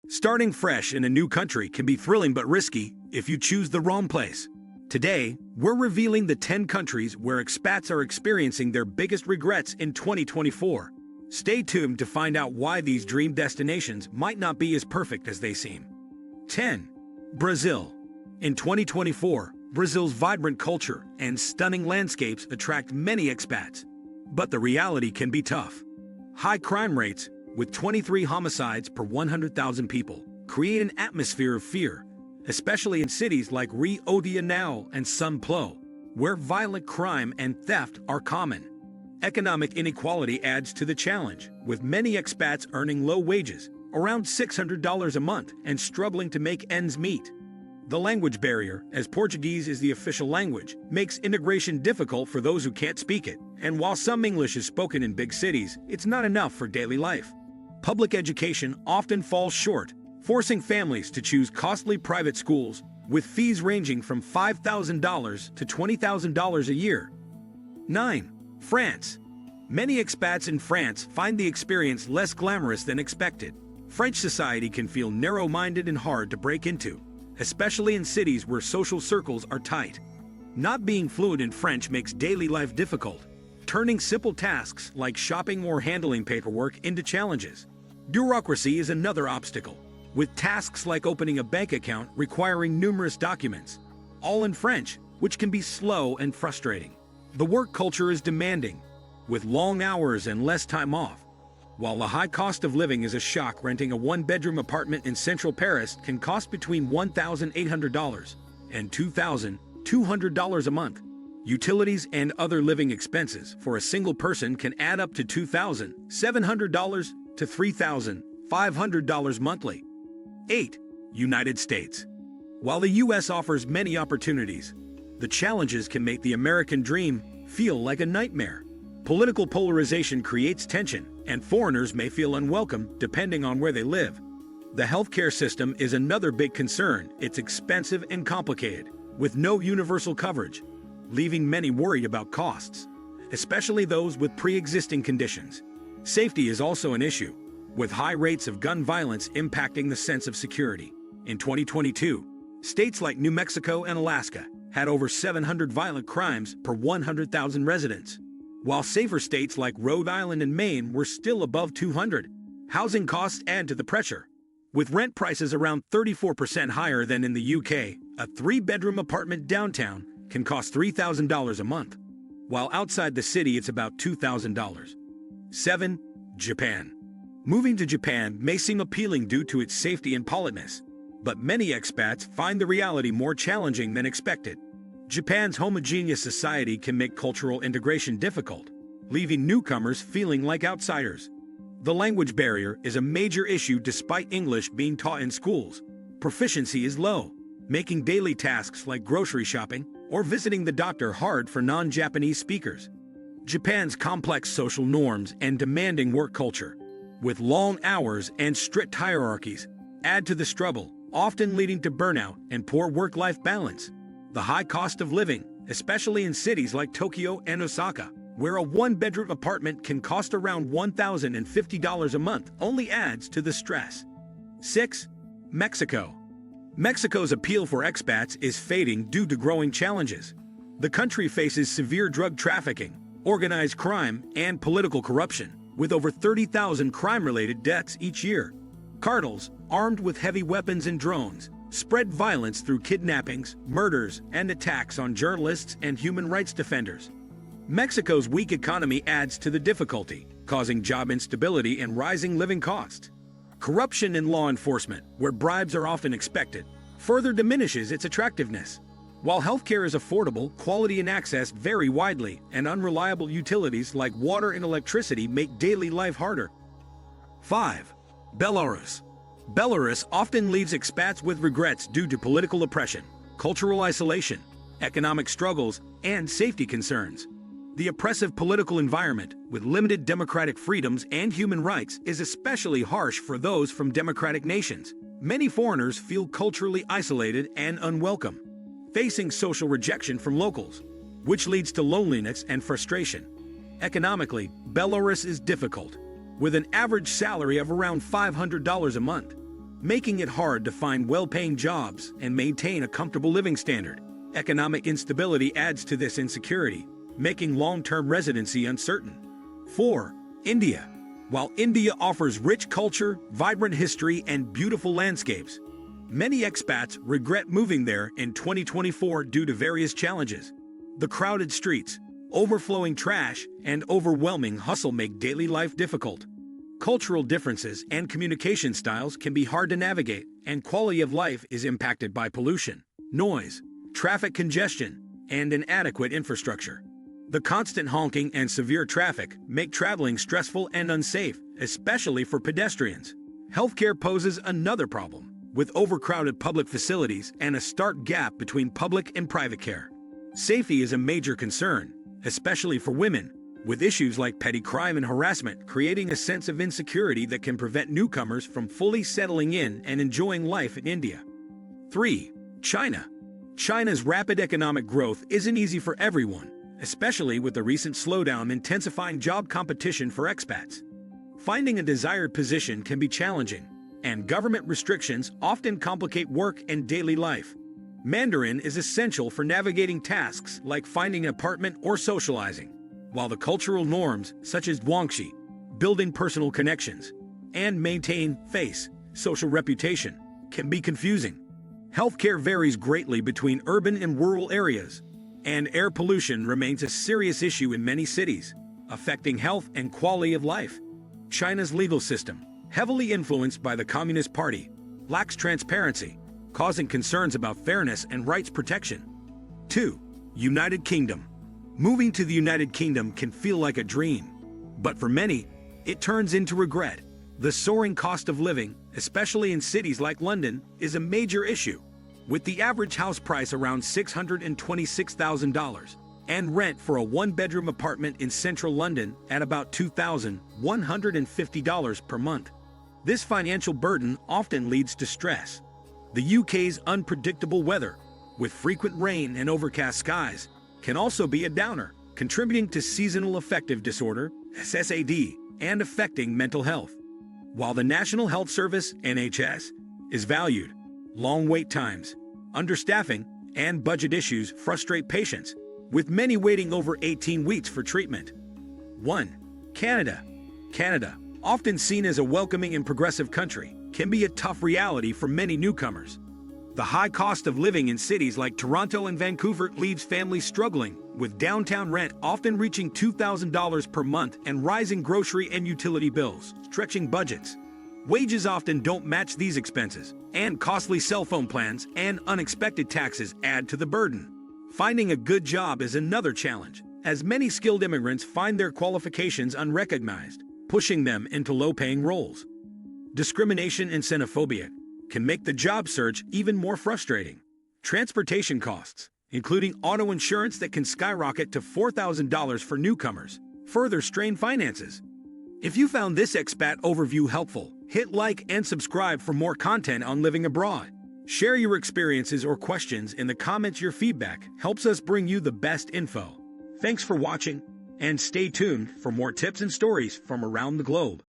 Starting fresh in a new country can be thrilling but risky if you choose the wrong place. Today, we're revealing the 10 countries where expats are experiencing their biggest regrets in 2024. Stay tuned to find out why these dream destinations might not be as perfect as they seem. 10. Brazil. In 2024, Brazil's vibrant culture and stunning landscapes attract many expats. But the reality can be tough. High crime rates, with 23 homicides per 100,000 people, create an atmosphere of fear, especially in cities like Rio de Janeiro and São Paulo, where violent crime and theft are common. Economic inequality adds to the challenge, with many expats earning low wages, around $600 a month, and struggling to make ends meet. The language barrier, as Portuguese is the official language, makes integration difficult for those who can't speak it, and while some English is spoken in big cities, it's not enough for daily life. Public education often falls short, forcing families to choose costly private schools, with fees ranging from $5,000 to $20,000 a year. 9. France. Many expats in France find the experience less glamorous than expected. French society can feel narrow-minded and hard to break into, especially in cities where social circles are tight. Not being fluent in French makes daily life difficult, turning simple tasks like shopping or handling paperwork into challenges. Bureaucracy is another obstacle, with tasks like opening a bank account requiring numerous documents, all in French, which can be slow and frustrating. The work culture is demanding, with long hours and less time off. While the high cost of living is a shock, renting a one-bedroom apartment in central Paris can cost between $1,800 and $2,200 a month. Utilities and other living expenses for a single person can add up to $2,700 to $3,500 monthly. 8. United States. While the U.S. offers many opportunities, the challenges can make the American dream feel like a nightmare. Political polarization creates tension, and foreigners may feel unwelcome depending on where they live. The healthcare system is another big concern. It's expensive and complicated, with no universal coverage, leaving many worried about costs, especially those with pre-existing conditions. Safety is also an issue, with high rates of gun violence impacting the sense of security. In 2022, states like New Mexico and Alaska had over 700 violent crimes per 100,000 residents, while safer states like Rhode Island and Maine were still above 200. Housing costs add to the pressure. With rent prices around 34% higher than in the UK, a 3-bedroom apartment downtown can cost $3,000 a month, while outside the city it's about $2,000. 7. Japan. Moving to Japan may seem appealing due to its safety and politeness, but many expats find the reality more challenging than expected. Japan's homogeneous society can make cultural integration difficult, leaving newcomers feeling like outsiders. The language barrier is a major issue despite English being taught in schools. Proficiency is low, making daily tasks like grocery shopping or visiting the doctor hard for non-Japanese speakers. Japan's complex social norms and demanding work culture, with long hours and strict hierarchies, add to the struggle, often leading to burnout and poor work-life balance. The high cost of living, especially in cities like Tokyo and Osaka, where a one-bedroom apartment can cost around $1,050 a month, only adds to the stress. 6. Mexico. Mexico's appeal for expats is fading due to growing challenges. The country faces severe drug trafficking, organized crime, and political corruption, with over 30,000 crime-related deaths each year. Cartels, armed with heavy weapons and drones, spread violence through kidnappings, murders, and attacks on journalists and human rights defenders. Mexico's weak economy adds to the difficulty, causing job instability and rising living costs. Corruption in law enforcement, where bribes are often expected, further diminishes its attractiveness. While healthcare is affordable, quality and access vary widely, and unreliable utilities like water and electricity make daily life harder. 5. Belarus. Belarus often leaves expats with regrets due to political oppression, cultural isolation, economic struggles, and safety concerns. The oppressive political environment, with limited democratic freedoms and human rights, is especially harsh for those from democratic nations. Many foreigners feel culturally isolated and unwelcome, facing social rejection from locals, which leads to loneliness and frustration. Economically, Belarus is difficult, with an average salary of around $500 a month. making it hard to find well-paying jobs and maintain a comfortable living standard. Economic instability adds to this insecurity, making long-term residency uncertain. 4. India. While India offers rich culture, vibrant history, and beautiful landscapes, many expats regret moving there in 2024 due to various challenges. The crowded streets, overflowing trash, and overwhelming hustle make daily life difficult. Cultural differences and communication styles can be hard to navigate, and quality of life is impacted by pollution, noise, traffic congestion, and inadequate infrastructure. The constant honking and severe traffic make traveling stressful and unsafe, especially for pedestrians. Healthcare poses another problem, with overcrowded public facilities and a stark gap between public and private care. Safety is a major concern, especially for women, with issues like petty crime and harassment creating a sense of insecurity that can prevent newcomers from fully settling in and enjoying life in India. 3. China. China's rapid economic growth isn't easy for everyone, especially with the recent slowdown intensifying job competition for expats. Finding a desired position can be challenging, and government restrictions often complicate work and daily life. Mandarin is essential for navigating tasks like finding an apartment or socializing, while the cultural norms, such as guangxi, building personal connections, and maintain face, social reputation, can be confusing. Healthcare varies greatly between urban and rural areas, and air pollution remains a serious issue in many cities, affecting health and quality of life. China's legal system, heavily influenced by the Communist Party, lacks transparency, causing concerns about fairness and rights protection. 2. United Kingdom. Moving to the United Kingdom can feel like a dream, but for many, it turns into regret. The soaring cost of living, especially in cities like London, is a major issue, with the average house price around $626,000 and rent for a one-bedroom apartment in central London at about $2,150 per month. This financial burden often leads to stress. The UK's unpredictable weather, with frequent rain and overcast skies, can also be a downer, contributing to seasonal affective disorder, SSAD, and affecting mental health. While the National Health Service, NHS, is valued, long wait times, understaffing, and budget issues frustrate patients, with many waiting over 18 weeks for treatment. 1. Canada. Canada, often seen as a welcoming and progressive country, can be a tough reality for many newcomers. The high cost of living in cities like Toronto and Vancouver leaves families struggling, with downtown rent often reaching $2,000 per month and rising grocery and utility bills, stretching budgets. Wages often don't match these expenses, and costly cell phone plans and unexpected taxes add to the burden. Finding a good job is another challenge, as many skilled immigrants find their qualifications unrecognized, pushing them into low-paying roles. Discrimination and xenophobia can make the job search even more frustrating. Transportation costs, including auto insurance that can skyrocket to $4,000 for newcomers, further strain finances. If you found this expat overview helpful, hit like and subscribe for more content on living abroad. Share your experiences or questions in the comments. Your feedback helps us bring you the best info. Thanks for watching, and stay tuned for more tips and stories from around the globe.